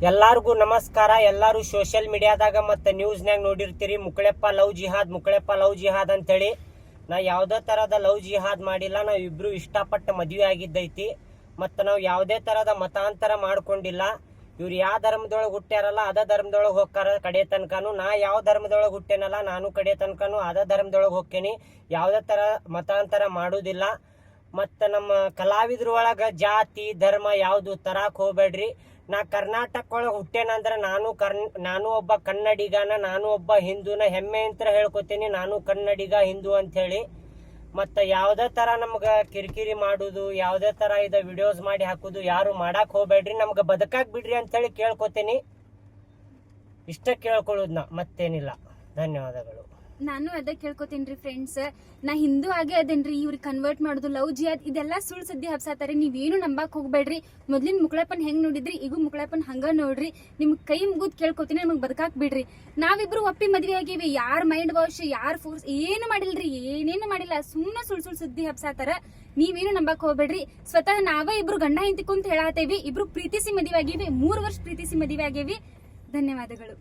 ಎಲ್ಲಾರ್ಗೂ ನಮಸ್ಕಾರ. ಎಲ್ಲರೂ ಸೋಷಿಯಲ್ ಮೀಡಿಯಾದಾಗ ಮತ್ತು ನ್ಯೂಸ್ನಾಗ ನೋಡಿರ್ತೀರಿ ಮುಕ್ಕಳೆಪ್ಪ ಲವ್ ಜಿಹಾದ್ ಅಂತೇಳಿ. ನಾ ಯಾವುದೇ ಥರದ ಲವ್ ಜಿಹಾದ್ ಮಾಡಿಲ್ಲ. ನಾವು ಇಬ್ಬರು ಇಷ್ಟಪಟ್ಟು ಮದುವೆ ಆಗಿದ್ದೈತಿ ಮತ್ತು ನಾವು ಯಾವುದೇ ಥರದ ಮತಾಂತರ ಮಾಡ್ಕೊಂಡಿಲ್ಲ. ಇವ್ರು ಯಾವ ಧರ್ಮದೊಳಗೆ ಹುಟ್ಟ್ಯಾರಲ್ಲ ಅದ ಧರ್ಮದೊಳಗೆ ಹೋಗ್ತಾರ ಕಡೆ ತನಕನೂ. ನಾ ಯಾವ ಧರ್ಮದೊಳಗೆ ಹುಟ್ಟೇನಲ್ಲ ನಾನು ಕಡೆ ತನಕನೂ ಅದ ಧರ್ಮದೊಳಗೆ ಹೋಗ್ತೇನೆ. ಯಾವುದೇ ಥರ ಮತಾಂತರ ಮಾಡೋದಿಲ್ಲ. ಮತ್ತು ನಮ್ಮ ಕಲಾವಿದ್ರೊಳಗೆ ಜಾತಿ ಧರ್ಮ ಯಾವುದು ತರಕ್ಕೆ ಹೋಗ್ಬೇಡ್ರಿ. ನಾ ಕರ್ನಾಟಕ ಒಳಗೆ ಹುಟ್ಟೇನಂದ್ರೆ ನಾನು ಒಬ್ಬ ಕನ್ನಡಿಗನ, ನಾನು ಒಬ್ಬ ಹಿಂದೂನ ಹೆಮ್ಮೆ ಅಂತ ಹೇಳ್ಕೊತೀನಿ. ನಾನು ಕನ್ನಡಿಗ ಹಿಂದೂ ಅಂಥೇಳಿ. ಮತ್ತು ಯಾವುದೇ ಥರ ನಮ್ಗೆ ಕಿರಿಕಿರಿ ಮಾಡೋದು, ಯಾವುದೇ ಥರ ಇದು ವಿಡಿಯೋಸ್ ಮಾಡಿ ಹಾಕೋದು ಯಾರು ಮಾಡಕ್ಕೆ ಹೋಗ್ಬೇಡ್ರಿ. ನಮ್ಗೆ ಬದುಕಾಕ್ ಬಿಡ್ರಿ ಅಂಥೇಳಿ ಕೇಳ್ಕೊತೀನಿ. ಇಷ್ಟ ಕೇಳ್ಕೊಳ್ಳೋದು ನಾ, ಮತ್ತೇನಿಲ್ಲ. ಧನ್ಯವಾದಗಳು. ನಾನು ಅದ ಕೇಳ್ಕೊತೀನಿ ಫ್ರೆಂಡ್ಸ್. ನಾ ಹಿಂದೂ ಆಗೇ ಅದೇನ್ರಿ. ಇವ್ರಿಗೆ ಕನ್ವರ್ಟ್ ಮಾಡೋದು ಲವ್ ಜಿಹಾದ್ ಇದೆಲ್ಲ ಸುಳ್ಳು ಸುದ್ದಿ ಹಬ್ಸಾತಾರೆ. ನೀವೇನು ನಂಬಕ್ ಹೋಗ್ಬೇಡ್ರಿ. ಮೊದ್ಲಿನ ಮುಕ್ಕಳಪ್ಪನ್ ಹೆಂಗ್ ನೋಡಿದ್ರಿ ಈಗ ಮುಕ್ಕಳಪ್ಪನ್ ಹಂಗ ನೋಡ್ರಿ. ನಿಮ್ಗೆ ಕೈ ಮುಗಿದ್ ಕೇಳ್ಕೊತೀನಿ, ನಮಗ್ ಬದುಕಾಕ್ ಬಿಡ್ರಿ. ನಾವಿಬ್ರು ಒಪ್ಪಿ ಮದ್ವೆ ಆಗೀವಿ. ಯಾರ್ ಮೈಂಡ್ ವಾಶ್ ಯಾರ್ ಫೋರ್ಸ್ ಏನು ಮಾಡಿಲ್ರಿ, ಏನೇನು ಮಾಡಿಲ್ಲ. ಸುಮ್ಮನೆ ಸುಳ್ಳು ಸುದ್ದಿ ಹಬ್ಸಾತಾರ. ನೀವೇನು ನಂಬಕ್ ಹೋಗ್ಬೇಡ್ರಿ. ಸ್ವತಃ ನಾವೇ ಇಬ್ರು ಗಂಡ ಹೆಂಡತಿ ಕುಂತ ಹೇಳತ್ತೇವಿ. ಇಬ್ರು ಪ್ರೀತಿಸಿ ಮದುವೆ ಆಗೀವಿ. 3 ವರ್ಷ ಪ್ರೀತಿಸಿ ಮದುವೆ ಆಗೇವಿ. ಧನ್ಯವಾದಗಳು.